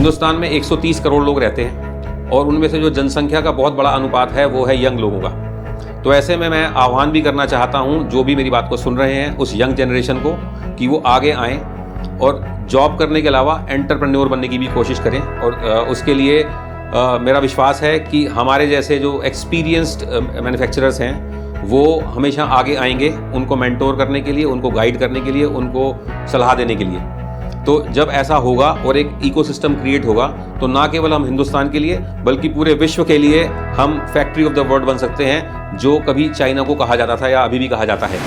हिंदुस्तान में 130 करोड़ लोग रहते हैं और उनमें से जो जनसंख्या का बहुत बड़ा अनुपात है वो है यंग लोगों का। तो ऐसे में मैं आह्वान भी करना चाहता हूं जो भी मेरी बात को सुन रहे हैं उस यंग जनरेशन को कि वो आगे आएँ और जॉब करने के अलावा एंटरप्रेन्योर बनने की भी कोशिश करें। और उसके लिए मेरा विश्वास है कि हमारे जैसे जो एक्सपीरियंस्ड मैन्युफैक्चरर्स हैं वो हमेशा आगे आएंगे उनको मेंटोर करने के लिए, उनको गाइड करने के लिए, उनको सलाह देने के लिए। तो जब ऐसा होगा और एक इकोसिस्टम क्रिएट होगा तो ना केवल हम हिंदुस्तान के लिए बल्कि पूरे विश्व के लिए हम फैक्ट्री ऑफ द वर्ल्ड बन सकते हैं, जो कभी चाइना को कहा जाता था या अभी भी कहा जाता है।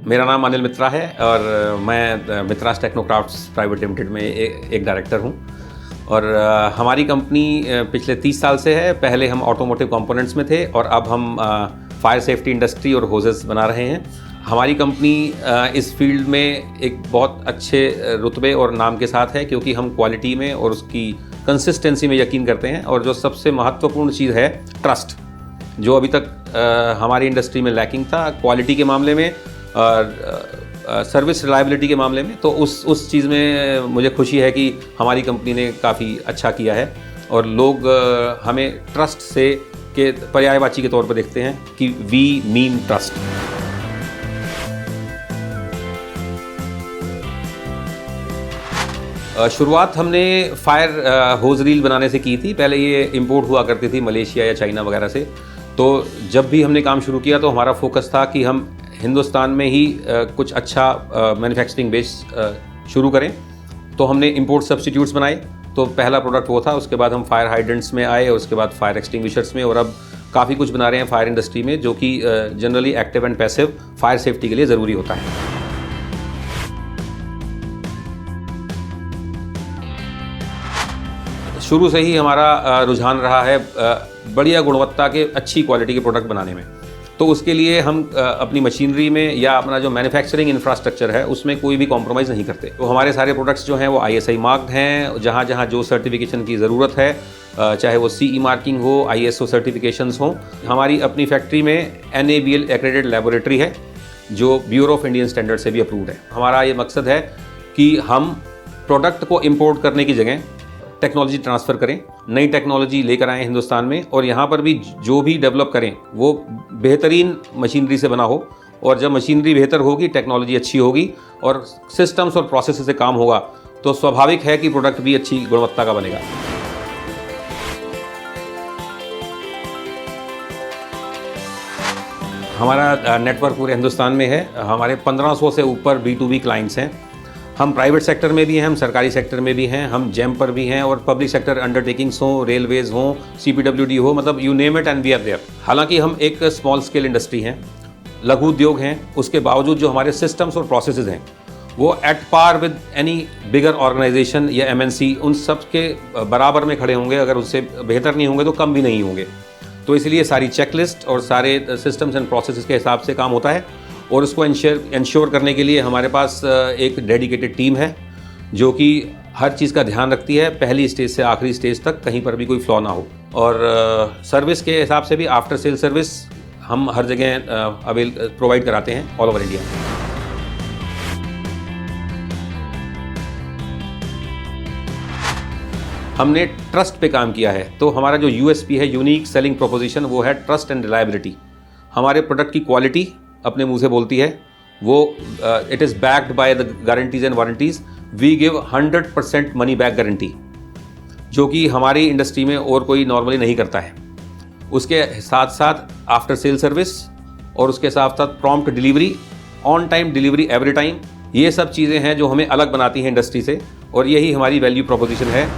मेरा नाम अनिल मित्रा है और मैं मित्रास टेक्नोक्राफ्ट्स प्राइवेट लिमिटेड में एक डायरेक्टर हूं। और हमारी कंपनी पिछले 30 साल से है। पहले हम ऑटोमोटिव कंपोनेंट्स में थे और अब हम फायर सेफ्टी इंडस्ट्री और होजेस बना रहे हैं। हमारी कंपनी इस फील्ड में एक बहुत अच्छे रुतबे और नाम के साथ है क्योंकि हम क्वालिटी में और उसकी कंसिस्टेंसी में यकीन करते हैं। और जो सबसे महत्वपूर्ण चीज़ है ट्रस्ट, जो अभी तक हमारी इंडस्ट्री में लैकिंग था क्वालिटी के मामले में और सर्विस रिलायबिलिटी के मामले में, तो उस चीज़ में मुझे खुशी है कि हमारी कंपनी ने काफ़ी अच्छा किया है और लोग हमें ट्रस्ट से के पर्यायवाची के तौर पर देखते हैं कि वी मीन ट्रस्ट। शुरुआत हमने फायर होज रील बनाने से की थी। पहले ये इंपोर्ट हुआ करती थी मलेशिया या चाइना वगैरह से। तो जब भी हमने काम शुरू किया तो हमारा फोकस था कि हम हिंदुस्तान में ही कुछ अच्छा मैन्युफैक्चरिंग बेस शुरू करें। तो हमने इंपोर्ट सब्स्टिट्यूट्स बनाए। तो पहला प्रोडक्ट वो था। उसके बाद हम फायर हाइड्रेंट्स में आए और उसके बाद फायर एक्सटिंग्विशर्स में, और अब काफ़ी कुछ बना रहे हैं फायर इंडस्ट्री में जो कि generally active and passive fire safety के लिए ज़रूरी होता है। शुरू से ही हमारा रुझान रहा है बढ़िया गुणवत्ता के अच्छी क्वालिटी के प्रोडक्ट बनाने में। तो उसके लिए हम अपनी मशीनरी में या अपना जो मैन्युफैक्चरिंग इंफ्रास्ट्रक्चर है उसमें कोई भी कॉम्प्रोमाइज़ नहीं करते। तो हमारे सारे प्रोडक्ट्स जो हैं वो ISI मार्क्ड हैं। जहाँ जहाँ जो सर्टिफिकेशन की ज़रूरत है, चाहे वो CE मार्किंग हो, ISO सर्टिफिकेशंस हों। हमारी अपनी फैक्ट्री में NABL एक्रेडिटेड लेबोरेटरी है जो ब्यूरो ऑफ इंडियन स्टैंडर्ड से भी अप्रूव्ड है। हमारा ये मकसद है कि हम प्रोडक्ट को इम्पोर्ट करने की जगह टेक्नोलॉजी ट्रांसफ़र करें, नई टेक्नोलॉजी लेकर आएँ हिंदुस्तान में, और यहाँ पर भी जो भी डेवलप करें वो बेहतरीन मशीनरी से बना हो। और जब मशीनरी बेहतर होगी, टेक्नोलॉजी अच्छी होगी और सिस्टम्स और प्रोसेस से काम होगा तो स्वाभाविक है कि प्रोडक्ट भी अच्छी गुणवत्ता का बनेगा। हमारा नेटवर्क पूरे हिंदुस्तान में है। हमारे 1500 से ऊपर B2B क्लाइंट्स हैं। हम प्राइवेट सेक्टर में भी हैं, हम सरकारी सेक्टर में भी हैं, हम जेम पर भी हैं, और पब्लिक सेक्टर अंडरटेकिंग्स हों, रेलवेज़ हों, CPWD हो, मतलब you name it and we are there. हालांकि हम एक स्मॉल स्केल इंडस्ट्री हैं, लघु उद्योग हैं, उसके बावजूद जो हमारे सिस्टम्स और प्रोसेसेस हैं वो at par with any bigger organisation या MNC उन सब के बराबर में खड़े होंगे। अगर उससे बेहतर नहीं होंगे तो कम भी नहीं होंगे। तो इसलिए सारी चेकलिस्ट और सारे सिस्टम्स एंड प्रोसेसेस के हिसाब से काम होता है। और उसको इंश्योर करने के लिए हमारे पास एक डेडिकेटेड टीम है जो कि हर चीज़ का ध्यान रखती है, पहली स्टेज से आखिरी स्टेज तक कहीं पर भी कोई फ्लॉ ना हो। और सर्विस के हिसाब से भी आफ्टर सेल सर्विस हम हर जगह प्रोवाइड कराते हैं ऑल ओवर इंडिया। हमने ट्रस्ट पे काम किया है। तो हमारा जो USP है, यूनिक सेलिंग प्रोपोजिशन, वो है ट्रस्ट एंड रिलायबिलिटी। हमारे प्रोडक्ट की क्वालिटी अपने मुंह से बोलती है। वो it is backed by the guarantees and warranties. We give 100% money back guarantee, जो कि हमारी इंडस्ट्री में और कोई नॉर्मली नहीं करता है। उसके साथ साथ आफ्टर सेल सर्विस और उसके साथ साथ prompt delivery, on time delivery every time, ये सब चीज़ें हैं जो हमें अलग बनाती हैं इंडस्ट्री से, और यही हमारी वैल्यू प्रोपोजिशन है।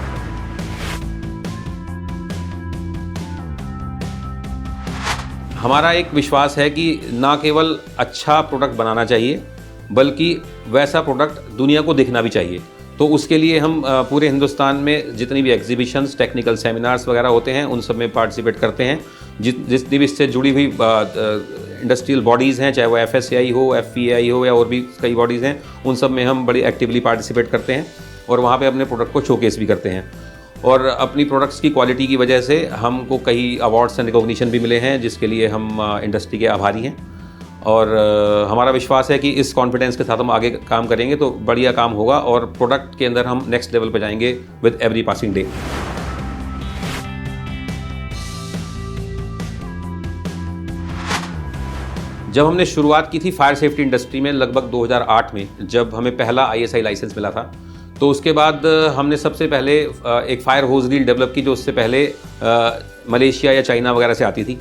हमारा एक विश्वास है कि ना केवल अच्छा प्रोडक्ट बनाना चाहिए बल्कि वैसा प्रोडक्ट दुनिया को दिखना भी चाहिए। तो उसके लिए हम पूरे हिंदुस्तान में जितनी भी एग्जीबिशंस, टेक्निकल सेमिनार्स वगैरह होते हैं उन सब में पार्टिसिपेट करते हैं। जितनी भी इससे जुड़ी हुई इंडस्ट्रियल बॉडीज़ हैं, चाहे वो FSCI हो, FPAI हो या और भी कई बॉडीज़ हैं, उन सब में हम बड़ी एक्टिवली पार्टिसिपेट करते हैं और वहाँ पे अपने प्रोडक्ट को शोकेस भी करते हैं। और अपनी प्रोडक्ट्स की क्वालिटी की वजह से हमको कई अवार्ड्स एंड रिकॉग्निशन भी मिले हैं, जिसके लिए हम इंडस्ट्री के आभारी हैं। और हमारा विश्वास है कि इस कॉन्फिडेंस के साथ हम आगे काम करेंगे तो बढ़िया काम होगा और प्रोडक्ट के अंदर हम नेक्स्ट लेवल पर जाएंगे विद एवरी पासिंग डे। जब हमने शुरुआत की थी फायर सेफ्टी इंडस्ट्री में लगभग 2008 में, जब हमें पहला ISI लाइसेंस मिला था, तो उसके बाद हमने सबसे पहले एक फायर होज रील डेवलप की जो उससे पहले मलेशिया या चाइना वगैरह से आती थी।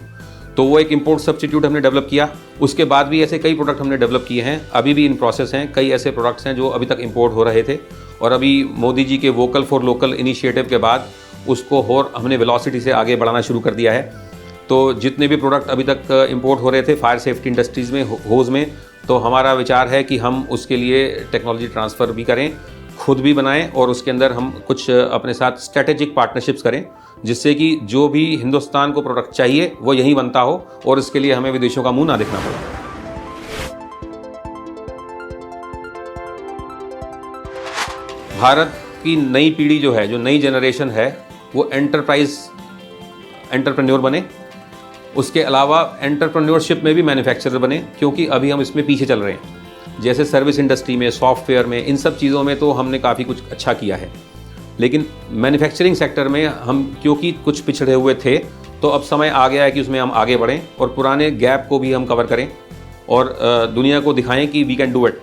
तो वो एक इंपोर्ट सब्स्टिट्यूट हमने डेवलप किया। उसके बाद भी ऐसे कई प्रोडक्ट हमने डेवलप किए हैं, अभी भी इन प्रोसेस हैं। कई ऐसे प्रोडक्ट्स हैं जो अभी तक इंपोर्ट हो रहे थे और अभी मोदी जी के वोकल फॉर लोकल इनिशिएटिव के बाद उसको और हमने वेलोसिटी से आगे बढ़ाना शुरू कर दिया है। तो जितने भी प्रोडक्ट अभी तक इंपोर्ट हो रहे थे फायर सेफ्टी इंडस्ट्रीज़ में, होज में, तो हमारा विचार है कि हम उसके लिए टेक्नोलॉजी ट्रांसफ़र भी करें, खुद भी बनाएं और उसके अंदर हम कुछ अपने साथ स्ट्रेटेजिक पार्टनरशिप्स करें, जिससे कि जो भी हिंदुस्तान को प्रोडक्ट चाहिए वो यहीं बनता हो और इसके लिए हमें विदेशों का मुंह ना देखना पड़े। भारत की नई पीढ़ी जो है, जो नई जनरेशन है, वो एंटरप्रेन्योर बने। उसके अलावा एंटरप्रेन्योरशिप में भी मैन्युफैक्चरर बने, क्योंकि अभी हम इसमें पीछे चल रहे हैं। जैसे सर्विस इंडस्ट्री में, सॉफ्टवेयर में, इन सब चीज़ों में तो हमने काफ़ी कुछ अच्छा किया है, लेकिन मैन्युफैक्चरिंग सेक्टर में हम क्योंकि कुछ पिछड़े हुए थे, तो अब समय आ गया है कि उसमें हम आगे बढ़ें और पुराने गैप को भी हम कवर करें और दुनिया को दिखाएं कि वी कैन डू इट।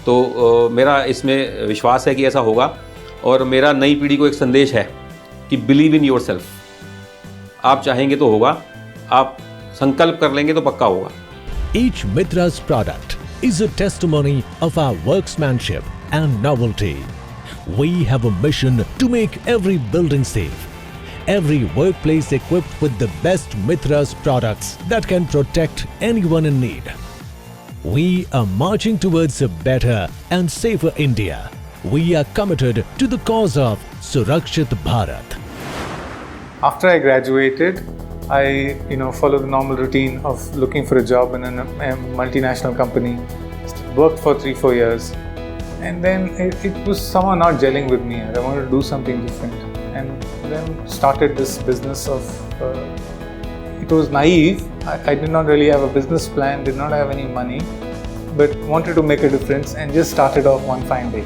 तो मेरा इसमें विश्वास है कि ऐसा होगा और मेरा नई पीढ़ी को एक संदेश है कि बिलीव इन योरसेल्फ। आप चाहेंगे तो होगा, आप संकल्प कर लेंगे तो पक्का होगा। Each Mitra's product is a testimony of our workmanship and novelty. We have a mission to make every building safe, every workplace equipped with the best Mitra's products that can protect anyone in need. We are marching towards a better and safer India. We are committed to the cause of Surakshit Bharat. After I graduated, I followed the normal routine of looking for a job in a multinational company. Worked for 3-4 years, and then it was somehow not gelling with me. I wanted to do something different, and then started this business of. It was naive. I did not really have a business plan, did not have any money, but wanted to make a difference, and just started off one fine day.